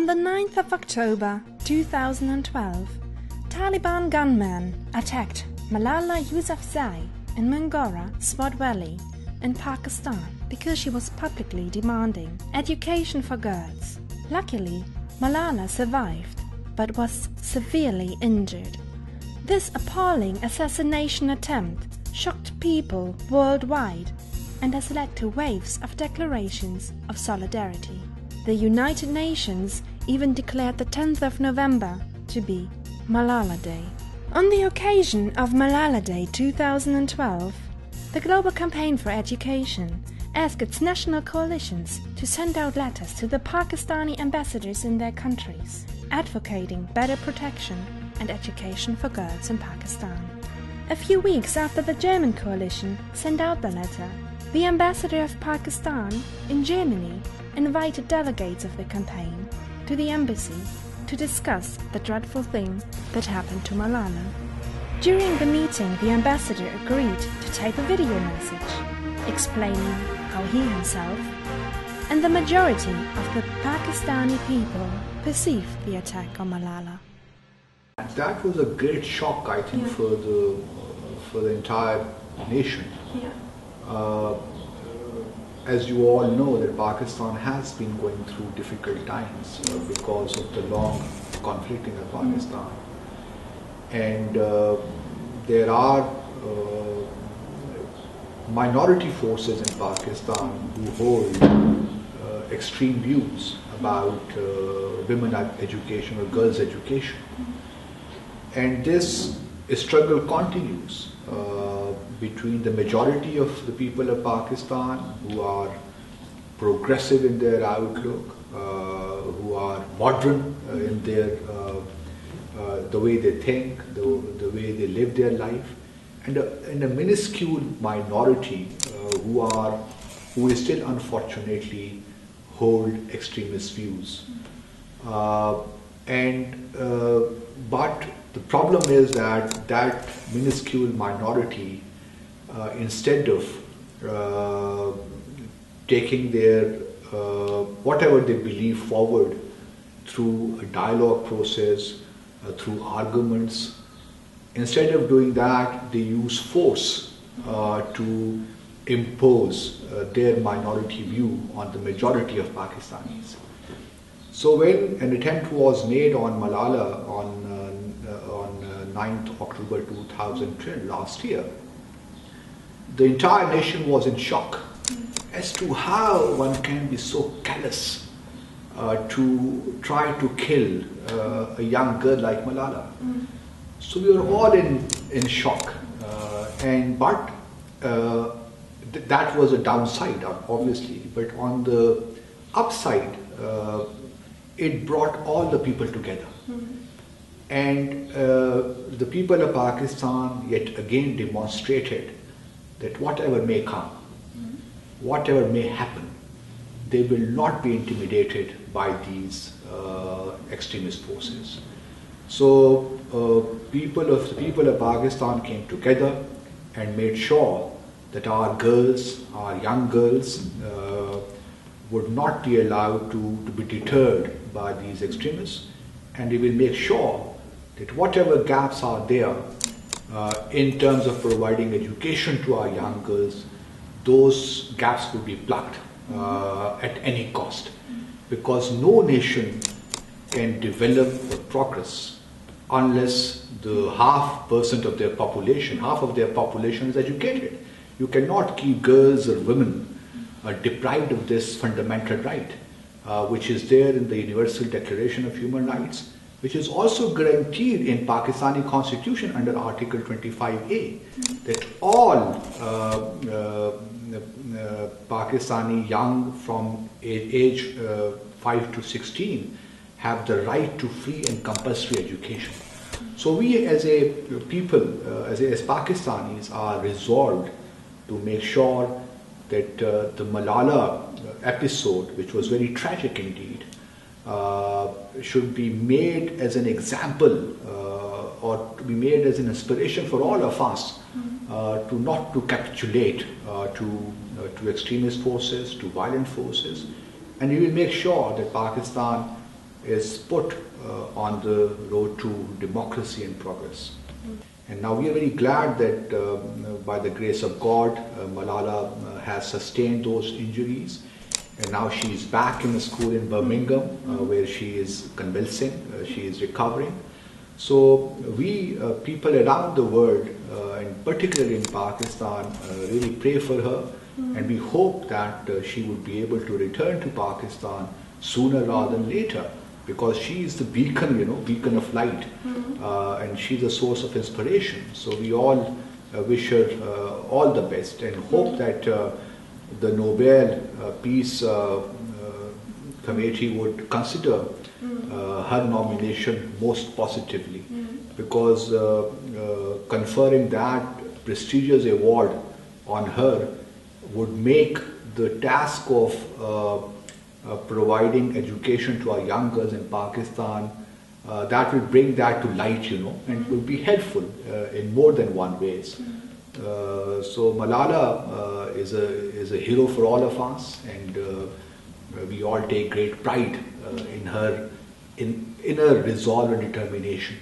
On the 9th of October 2012, Taliban gunmen attacked Malala Yousafzai in Mangora, Swat Valley, in Pakistan because she was publicly demanding education for girls. Luckily, Malala survived but was severely injured. This appalling assassination attempt shocked people worldwide and has led to waves of declarations of solidarity. The United Nations even declared the 10th of November to be Malala Day. On the occasion of Malala Day 2012, the Global Campaign for Education asked its national coalitions to send out letters to the Pakistani ambassadors in their countries, advocating better protection and education for girls in Pakistan. A few weeks after the German coalition sent out the letter, the ambassador of Pakistan in Germany invited delegates of the campaign to the embassy to discuss the dreadful thing that happened to Malala. During the meeting, the ambassador agreed to tape a video message explaining how he himself and the majority of the Pakistani people perceived the attack on Malala. That was a great shock, I think, for the entire nation. As you all know, that Pakistan has been going through difficult times because of the long conflict in Afghanistan. And there are minority forces in Pakistan who hold extreme views about women education or girls' education. And this struggle continues between the majority of the people of Pakistan who are progressive in their outlook, who are modern in their the way they think, the way they live their life, and a minuscule minority who is still unfortunately hold extremist views. But the problem is that minuscule minority, instead of taking their whatever they believe forward through a dialogue process, through arguments, instead of doing that, they use force to impose their minority view on the majority of Pakistanis. So when an attempt was made on Malala on 9th October 2012, last year, the entire nation was in shock as to how one can be so callous to try to kill a young girl like Malala. So we were all in shock, but that was a downside, obviously. But on the upside, it brought all the people together. And the people of Pakistan yet again demonstrated that whatever may come, whatever may happen, they will not be intimidated by these extremist forces. So the people of Pakistan came together and made sure that our girls, our young girls, would not be allowed to be deterred by these extremists, and we will make sure that whatever gaps are there in terms of providing education to our young girls, those gaps will be plugged at any cost, because no nation can develop or progress unless the half of their population is educated. You cannot keep girls or women deprived of this fundamental right, which is there in the Universal Declaration of Human Rights, which is also guaranteed in Pakistani Constitution under Article 25A, that all Pakistani young from age 5 to 16 have the right to free and compulsory education. So we as a people, as Pakistanis, are resolved to make sure that the Malala episode, which was very tragic indeed, should be made as an example or to be made as an inspiration for all of us to not to capitulate to extremist forces, to violent forces, and we will make sure that Pakistan is put on the road to democracy and progress. And now we are very glad that by the grace of God, Malala has sustained those injuries. And now she is back in a school in Birmingham where she is convalescing, she is recovering. So we, people around the world, and particularly in Pakistan, really pray for her. And we hope that she would be able to return to Pakistan sooner rather than later, because she is the beacon, beacon of light, and she's a source of inspiration. So we all wish her all the best and hope that the Nobel Peace Committee would consider her nomination most positively, because conferring that prestigious award on her would make the task of providing education to our young girls in Pakistan, that will bring that to light, and will be helpful in more than one ways. So Malala is a hero for all of us, and we all take great pride in her resolve and determination.